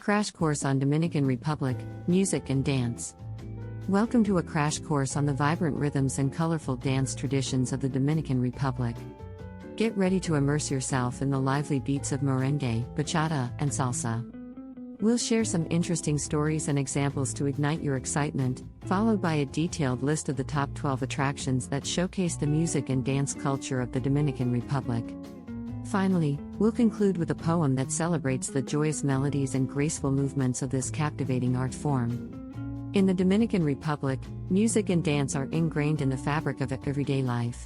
Crash Course on Dominican Republic, Music and Dance. Welcome to a crash course on the vibrant rhythms and colorful dance traditions of the Dominican Republic. Get ready to immerse yourself in the lively beats of merengue, bachata, and salsa. We'll share some interesting stories and examples to ignite your excitement, followed by a detailed list of the top 12 attractions that showcase the music and dance culture of the Dominican Republic. Finally, we'll conclude with a poem that celebrates the joyous melodies and graceful movements of this captivating art form. In the Dominican Republic, music and dance are ingrained in the fabric of everyday life.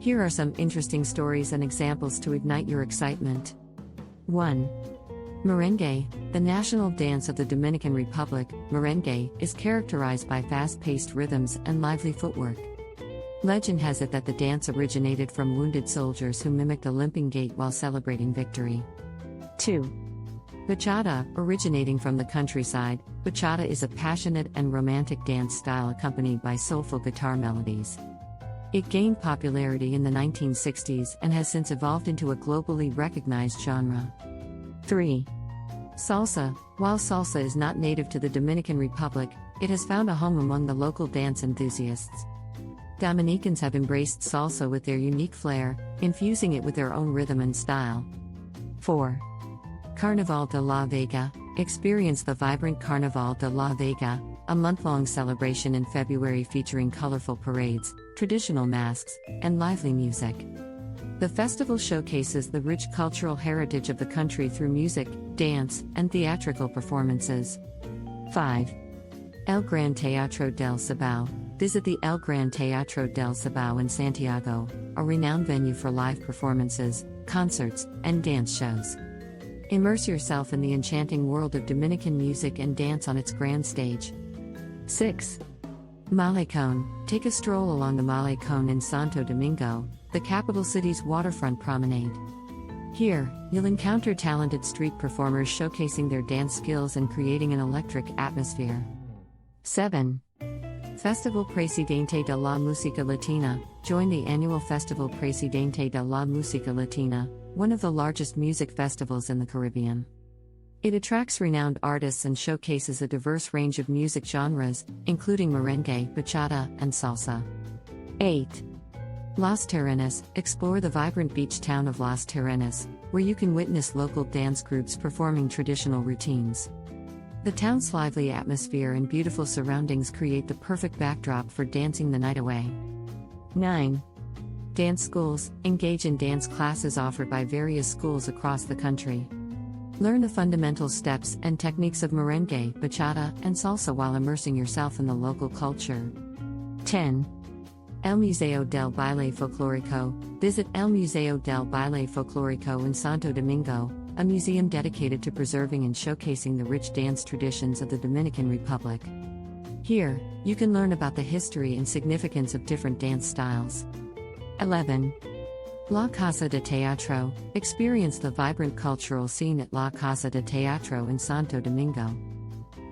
Here are some interesting stories and examples to ignite your excitement. 1. Merengue, the national dance of the Dominican Republic. Merengue is characterized by fast-paced rhythms and lively footwork. Legend has it that the dance originated from wounded soldiers who mimicked a limping gait while celebrating victory. 2. Bachata, originating from the countryside, bachata is a passionate and romantic dance style accompanied by soulful guitar melodies. It gained popularity in the 1960s and has since evolved into a globally recognized genre. 3. Salsa, while salsa is not native to the Dominican Republic, it has found a home among the local dance enthusiasts. Dominicans have embraced salsa with their unique flair, infusing it with their own rhythm and style. 4. Carnaval de la Vega. Experience the vibrant Carnaval de la Vega, a month-long celebration in February featuring colorful parades, traditional masks, and lively music. The festival showcases the rich cultural heritage of the country through music, dance, and theatrical performances. 5. El Gran Teatro del Cibao. Visit the El Gran Teatro del Cibao in Santiago, a renowned venue for live performances, concerts, and dance shows. Immerse yourself in the enchanting world of Dominican music and dance on its grand stage. 6. Malecón. Take a stroll along the Malecón in Santo Domingo, the capital city's waterfront promenade. Here, you'll encounter talented street performers showcasing their dance skills and creating an electric atmosphere. 7. Festival Presidente de la Música Latina. Join the annual Festival Presidente de la Música Latina, one of the largest music festivals in the Caribbean. It attracts renowned artists and showcases a diverse range of music genres, including merengue, bachata, and salsa. 8. Las Terrenas. Explore the vibrant beach town of Las Terrenas, where you can witness local dance groups performing traditional routines. The town's lively atmosphere and beautiful surroundings create the perfect backdrop for dancing the night away. 9. Dance schools. Engage in dance classes offered by various schools across the country. Learn the fundamental steps and techniques of merengue, bachata, and salsa while immersing yourself in the local culture. 10. El Museo del Baile Folclórico. Visit El Museo del Baile Folclórico in Santo Domingo, a museum dedicated to preserving and showcasing the rich dance traditions of the Dominican Republic. Here, you can learn about the history and significance of different dance styles. 11. La Casa de Teatro. Experience the vibrant cultural scene at La Casa de Teatro in Santo Domingo.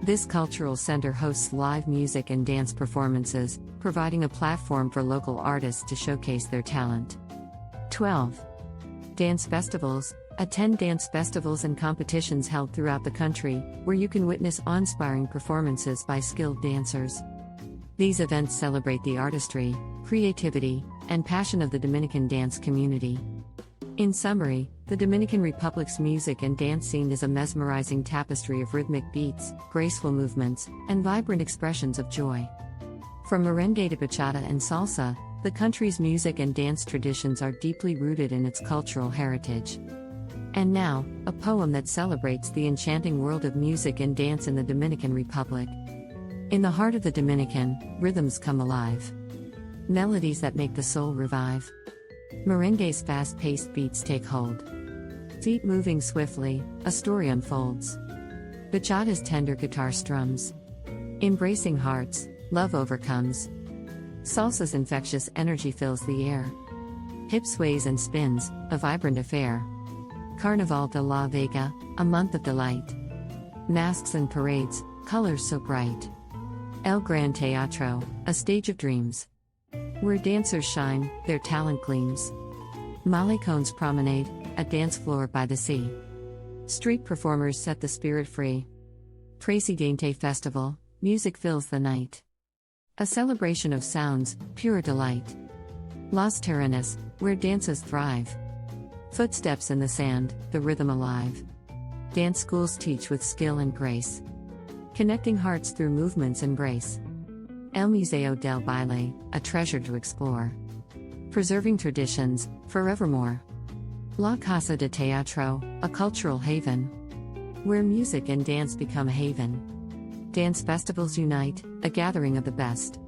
This cultural center hosts live music and dance performances, providing a platform for local artists to showcase their talent. 12. Dance festivals. Attend dance festivals and competitions held throughout the country, where you can witness awe-inspiring performances by skilled dancers. These events celebrate the artistry, creativity, and passion of the Dominican dance community. In summary, the Dominican Republic's music and dance scene is a mesmerizing tapestry of rhythmic beats, graceful movements, and vibrant expressions of joy. From merengue to bachata and salsa, the country's music and dance traditions are deeply rooted in its cultural heritage. And now, a poem that celebrates the enchanting world of music and dance in the Dominican Republic. In the heart of the Dominican, rhythms come alive. Melodies that make the soul revive. Merengue's fast-paced beats take hold. Feet moving swiftly, a story unfolds. Bachata's tender guitar strums. Embracing hearts, love overcomes. Salsa's infectious energy fills the air. Hip sways and spins, a vibrant affair. Carnaval de la Vega, a month of delight. Masks and parades, colors so bright. El Gran Teatro, a stage of dreams. Where dancers shine, their talent gleams. Malecon's Promenade, a dance floor by the sea. Street performers set the spirit free. Presidente Festival, music fills the night. A celebration of sounds, pure delight. Las Terrenas, where dances thrive. Footsteps in the sand, the rhythm alive. Dance schools teach with skill and grace. Connecting hearts through movement's embrace. El Museo del Baile, a treasure to explore. Preserving traditions, forevermore. La Casa de Teatro, a cultural haven. Where music and dance become a haven. Dance festivals unite, a gathering of the best.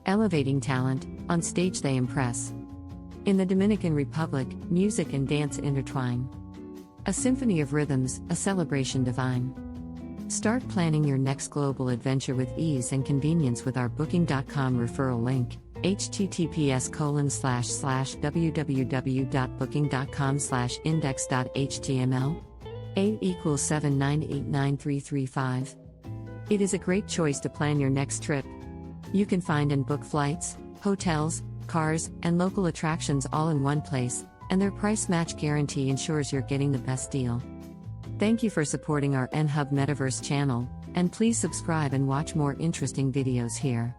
Elevating talent, on stage they impress. In the Dominican Republic, music and dance intertwine. A symphony of rhythms, a celebration divine. Start planning your next global adventure with ease and convenience with our Booking.com referral link, https://www.booking.com/index.html. 8 = 7989335. It is a great choice to plan your next trip. You can find and book flights, hotels, cars, and local attractions all in one place, and their price match guarantee ensures you're getting the best deal. Thank you for supporting our NHub Metaverse channel, and please subscribe and watch more interesting videos here.